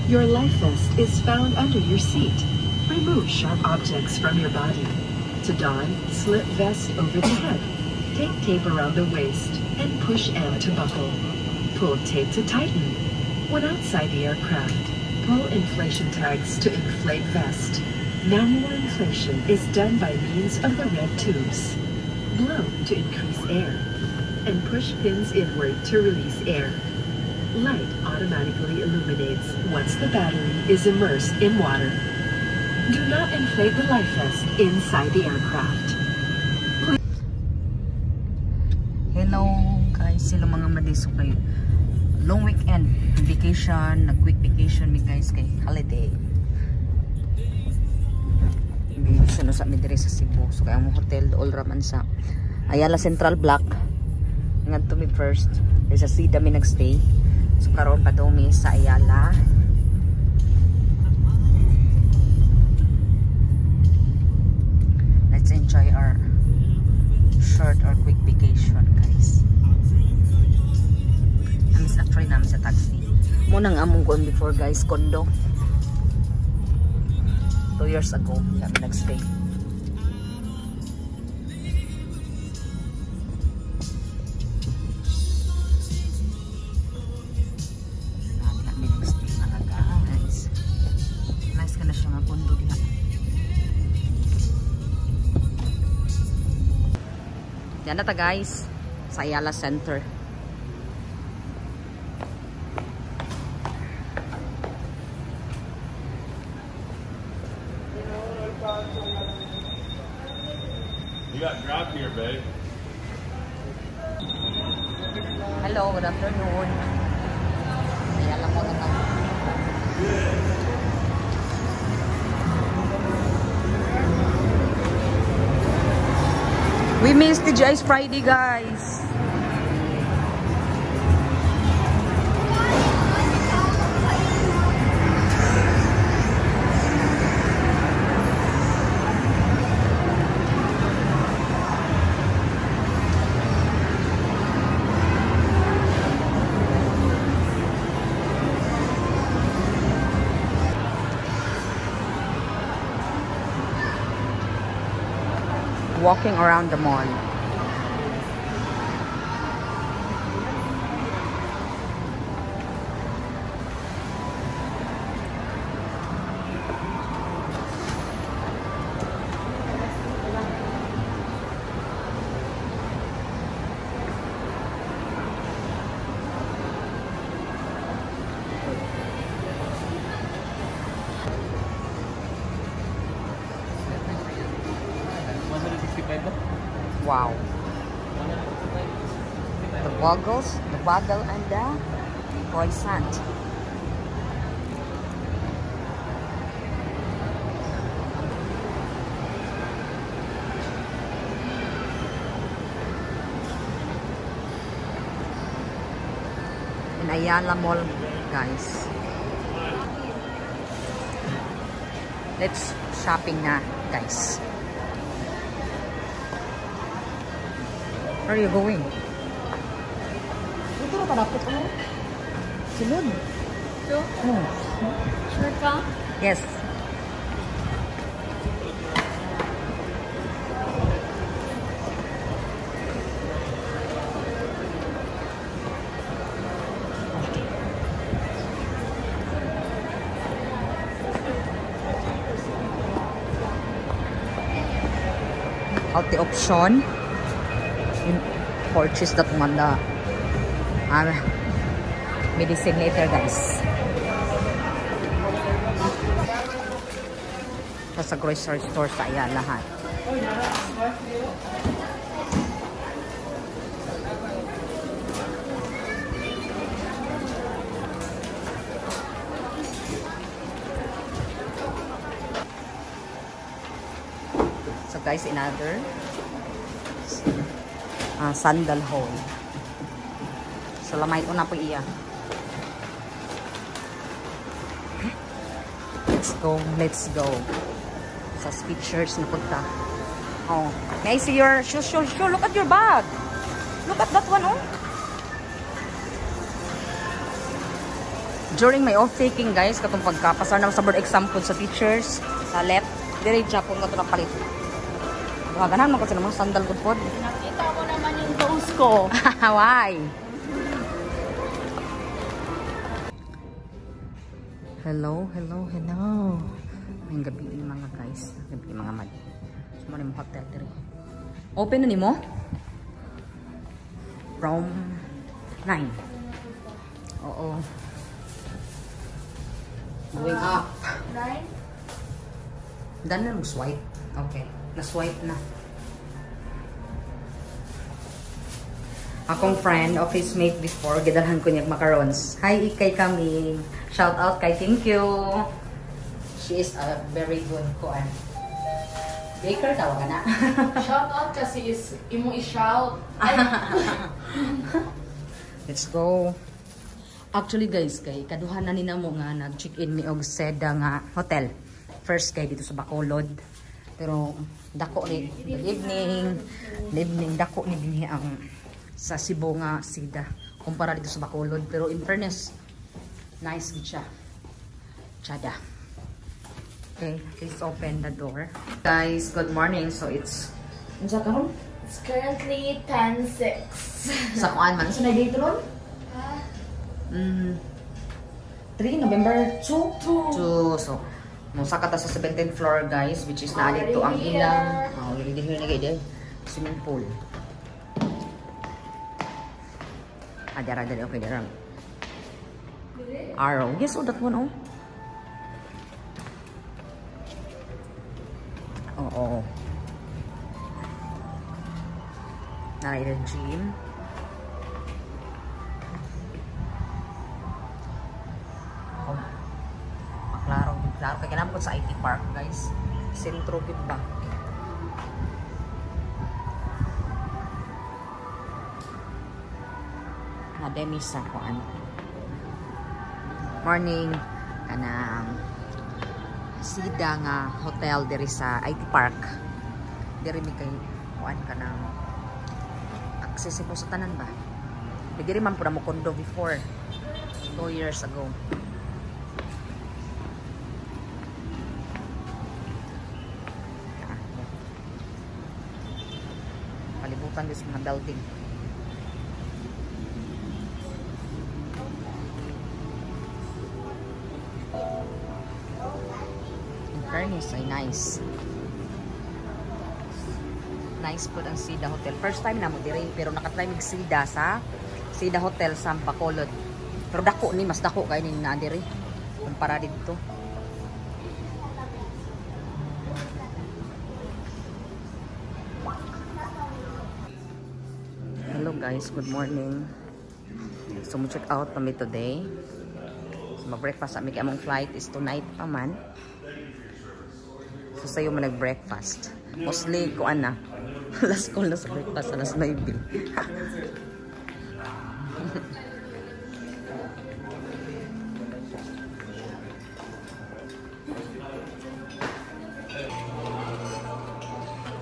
Your life vest is found under your seat. Remove sharp objects from your body. To don, slip vest over the head. Take tape around the waist and push M to buckle. Pull tape to tighten. When outside the aircraft, pull inflation tags to inflate vest. Manual inflation is done by means of the red tubes. Blow to increase air, and push pins inward to release air. Light automatically illuminates once the battery is immersed in water. Do not inflate the life vest inside the aircraft. Hello guys, hello mga madiso kayo. Long weekend, vacation, quick vacation mi guys kay holiday. Suno sa midiri sa Cebu. So kaya mo hotel all raman sa Ayala Central Block. Ngadto mi first. There's a Sida mi nagstay. So karon pa daw mi sa Ayala. Let's enjoy our short or quick vacation guys. Namis actually namin sa taxi. Muna nga among gone before guys, condo. 2 years ago, kami nagstay. Kami nagstay mga guys. Nice ka na siya nga condo diha. Yan na ta guys, sa Ayala Center. You got dropped here, babe. Hello, good afternoon. Ayala mo na ka. We missed the Ice Friday, guys. Walking around the mall. Wow. The bagel and the croissant. In Ayala Mall, guys. Let's shopping na, guys. Where are you going? Ito na palapit mo. Silod. Ito? Oh. Sure ka? Yes. Out the option. Purchase that one medicine later guys. Sa grocery store sa Ayala lahat. So guys, another sandal hole. So lamay ko na po iya. Let's go. Sa pictures na punta. Oh, may I see your shoes? Look at your bag. Look at that one, oh. during my off-taking guys, katong pagkapasar na sa board exam po sa teachers, sa left, dire Japon ka ito napalit. Ganahan mo kasi naman sandal good po. Nakita mo naman yung toes ko. Why? Hello. Ngayong gabi mga guys. Gabi mga mad. Sumali mo hotel dire. Open na ni mo? From 9. Oo. Going up. 9? Dan na mag-swipe. Okay. Na-swipe na. Akong friend, office mate before, gidalhan ko niya macarons. Hi, Ikay kami. Shout out kay thank you. She is a very good kuan. Baker tawagan na. Shout out kasi is imo i-shout. Let's go. Actually guys, kay kaduhan na nina mo nga nag-check-in mi og Seda nga hotel. First kay dito sa Bacolod. Pero dako ni good evening dako ni dinhi ang sa Cebu nga Seda kumpara dito sa Bacolod. Pero in fairness, nice gid siya. Chada. Okay, please open the door. Guys, good morning. So it's unsa karon? It's currently 10:06. Sa kuan man sa date ron? 3 November 2. So musa ka ta sa 17th floor guys, which is naa dito ang ilang already here na gid swimming pool. Dara okay dara. Arrow. Yes, oh, that one oh. Oo. Nara yung gym. Oh. Maklaro. Kaya kailangan ko sa IT Park, guys. Sentro gid ba? Demi sa kuan. Morning. Kanang Seda nga hotel diri sa IT Park. Diri mi kay kuan kanang accessible sa tanan ba. Diri man pud mo condo before 2 years ago. Palibutan dis mga building. Fairness ay nice. Nice po ang Seda Hotel. First time na mo diri pero nakatry mig Seda sa Seda Hotel sa Bacolod. Pero dako ni mas dako kay ning na diri kumpara dito. Hello guys, good morning. So mo check out kami today. So mag-breakfast kami kay among flight is tonight pa man. So sa'yo mo nag-breakfast. Mostly, kuan na. Last call na sa breakfast. Alas 9.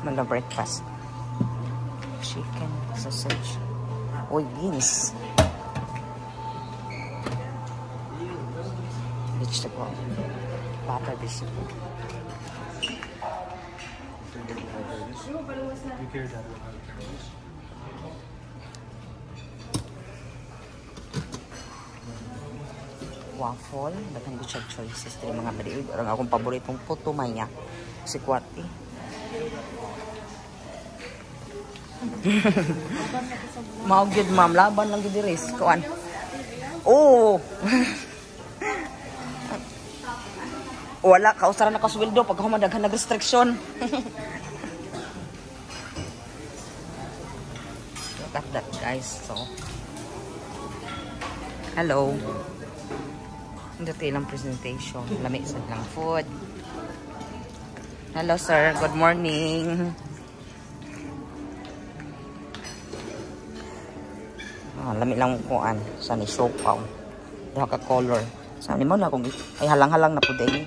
Mag-breakfast. Chicken, sausage. Uy, beans. Vegetable. Butter vegetable. Waffle, batang good choices dari mga baliw. Orang akong paboritong puto maya si Kwati. Mau gid ma'am, laban lang gid diri kuan. Oh. Wala ka usara na kasweldo pag humadaghan nag restriction. Look at that guys. So hello. Ito ilang presentation. Lamig sa lang food. Hello sir, good morning. Lamig lang kuan sa ni sopaw. Diha ka color. Sa ni mo na kung ay halang-halang na pud ay.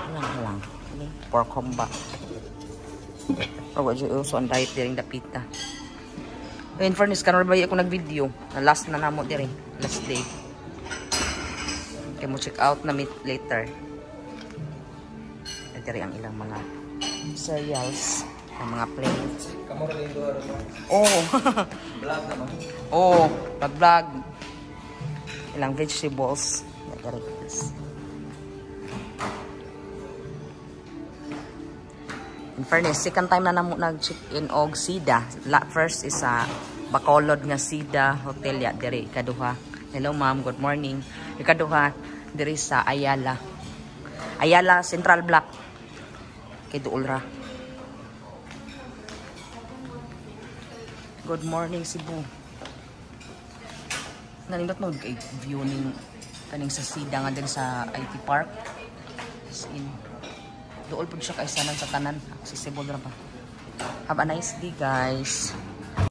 Halang-halang. Ni pork homba. Or wajud so on diet diring dapita. In fairness karon ba ako nag-video. Last na namo diri, last day. Kaya mo check out na meet later. Diri ang ilang mga cereals, ang mga plates. Kamu rin doon mo. Oh. Vlog naman. Oh, vlog. Ilang vegetables. Diri guys. In fairness, second time na namo nag-check-in og Sida. First is sa Bacolod nga Sida Hotel ya diri ikaduha. Hello ma'am, good morning. Ikaduha diri sa Ayala. Ayala Central Block. Kay Duolra. Good morning Cebu. Nanindot mo kay view ning kaning sa Sida nga din sa IT Park. As in Duol pud siya kay sanan sa tanan. Accessible ra pa. Have a nice day guys.